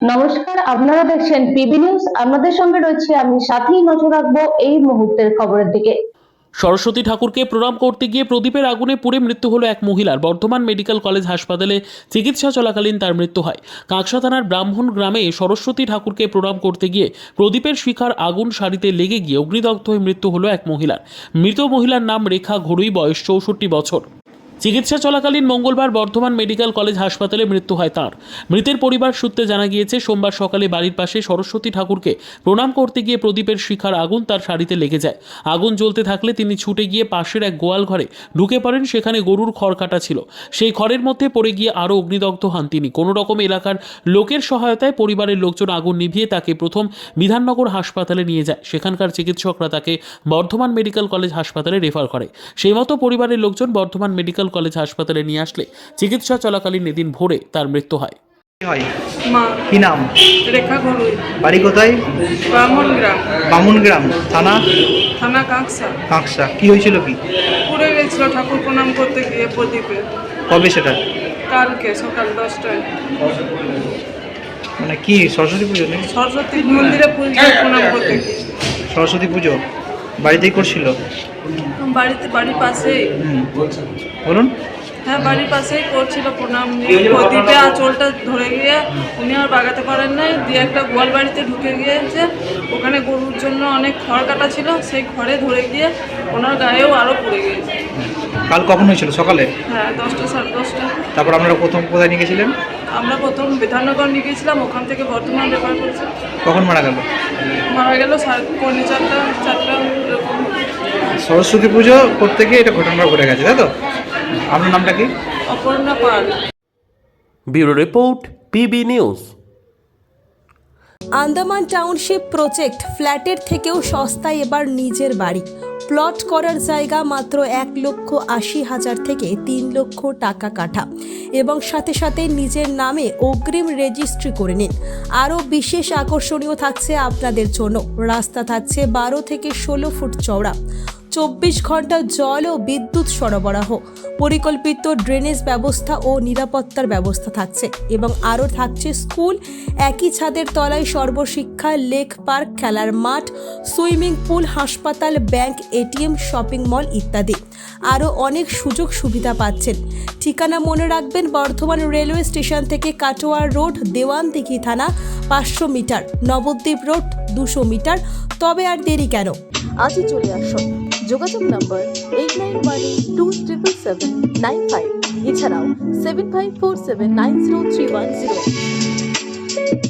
নমস্কার, আপনারা দেখছেন পিবি নিউজ। আপনাদের সঙ্গে রয়েছে আমি, সাথেই নজর রাখবো এই মুহূর্তের খবরের দিকে। সরস্বতী ঠাকুরকে প্রণাম করতে গিয়ে প্রদীপের আগুনে পুড়ে মৃত্যু হলো এক মহিলার। বর্ধমান মেডিকেল কলেজ হাসপাতালে চিকিৎসা চলাকালীন তার মৃত্যু হয়। কাঁকসা থানার ব্রাহ্মণ গ্রামে সরস্বতী ঠাকুরকে প্রণাম করতে গিয়ে প্রদীপের শিখার আগুন শাড়িতে লেগে গিয়ে অগ্নিদগ্ধ হয়ে মৃত্যু হলো এক মহিলার। মৃত মহিলার নাম রেখা ঘড়ুই, বয়স 64 বছর। চিকিৎসা চলাকালীন মঙ্গলবার বর্ধমান মেডিকেল কলেজ হাসপাতালে মৃত্যু হয় তাঁর। মৃতের পরিবার সূত্রে জানা গিয়েছে, সোমবার সকালে বাড়ির পাশে সরস্বতী ঠাকুরকে প্রণাম করতে গিয়ে প্রদীপের শিখার আগুন তার শাড়িতে লেগে যায়। আগুন জ্বলতে থাকলে তিনি ছুটে গিয়ে পাশের এক গোয়াল ঘরে ঢুকে পড়েন। সেখানে গরুর খড় কাটা ছিল, সেই খড়ের মধ্যে পড়ে গিয়ে আরও অগ্নিদগ্ধ হন তিনি। কোনো রকম এলাকার লোকের সহায়তায় পরিবারের লোকজন আগুন নিভিয়ে তাকে প্রথম বিধাননগর হাসপাতালে নিয়ে যায়। সেখানকার চিকিৎসকরা তাকে বর্ধমান মেডিকেল কলেজ হাসপাতালে রেফার করে। সেই মতো পরিবারের লোকজন বর্ধমান মেডিকেল কলেজ হাসপাতালে নিয়ে আসলে চিকিৎসা চলাকালীন এদিন ভোরে তার মৃত্যু হয়। মা কি নাম? রেখা ঘড়ুই, বাড়ি কোথায়? ব্রাহ্মণগ্রাম, বামুনগ্রাম থানা? থানা কাঁকসা। কাঁকসা। কি হয়েছিল কি? পুড়ে গেছিল ঠাকুর প্রণাম করতে গিয়ে প্রদীপে। কবে সেটা? কালকে সকাল 10টায়। মানে কি সরস্বতী পুজো নেই? সরস্বতী মন্দিরে পুজো প্রণাম করতে গিয়ে। সরস্বতী পুজো বাড়িতেই করছিল? বাড়ির পাশেই। বলুন। হ্যাঁ, বাড়ির পাশেই করছিল প্রণাম। প্রদীপে আঁচলটা ধরে গিয়ে উনি আর বাগাতে পারেন নাই, দিয়ে একটা গোয়াল বাড়িতে ঢুকে গিয়েছে। ওখানে গরুর জন্য অনেক খড় কাটা ছিল, সেই খড়ে ধরে গিয়ে ওনার গায়েও আরও পুড়ে গিয়েছে। কাল কখন হয়েছিল? সকালে? হ্যাঁ, 10টা 10:30। তারপর আপনারা প্রথম কোথায় নিয়ে গেছিলেন? আমরা প্রথম বিধাননগর নিয়ে গিয়েছিলাম, ওখান থেকে বর্ধমান রেফার করেছি। কখন মারা গেল? মারা গেল 4:45 এরকম। সরস্বতী পুজো করতে গিয়ে এটা ঘটনা ঘটে গেছে, তাই তো? আপনার নামটা কি? Aparna Pal. Bureau report, PB news. Andaman township project, ফ্ল্যাটের থেকেও সস্তায় এবার নিজের বাড়ি। প্লট করার জায়গা মাত্র 1,80,000 থেকে 3 লক্ষ টাকা কাঠা, এবং সাথে সাথে নিজের নামে অগ্রিম রেজিস্ট্রি করে নিন। আরও বিশেষ আকর্ষণীয় থাকছে আপনাদের জন্য। রাস্তা থাকছে 12 থেকে 16 ফুট চওড়া, 24 ঘন্টা জল ও বিদ্যুৎ সরবরাহ, পরিকল্পিত ড্রেনেজ ব্যবস্থা ও নিরাপত্তার ব্যবস্থা থাকছে, এবং আরও থাকছে স্কুল, একই ছাদের তলায় সর্বশিক্ষা, লেক পার্ক, খেলার মাঠ, সুইমিং পুল, হাসপাতাল, ব্যাংক, এটিএম, শপিং মল ইত্যাদি। আরও অনেক সুযোগ সুবিধা পাচ্ছেন। ঠিকানা মনে রাখবেন, বর্ধমান রেলওয়ে স্টেশন থেকে কাটোয়া রোড, দেওয়ানদিঘি থানা 500 মিটার, নবদ্বীপ রোড 200 মিটার। তবে আর দেরি কেন, আজই চলে আসুন। যোগাযোগ নম্বর 8918277795, এছাড়াও 7547903108।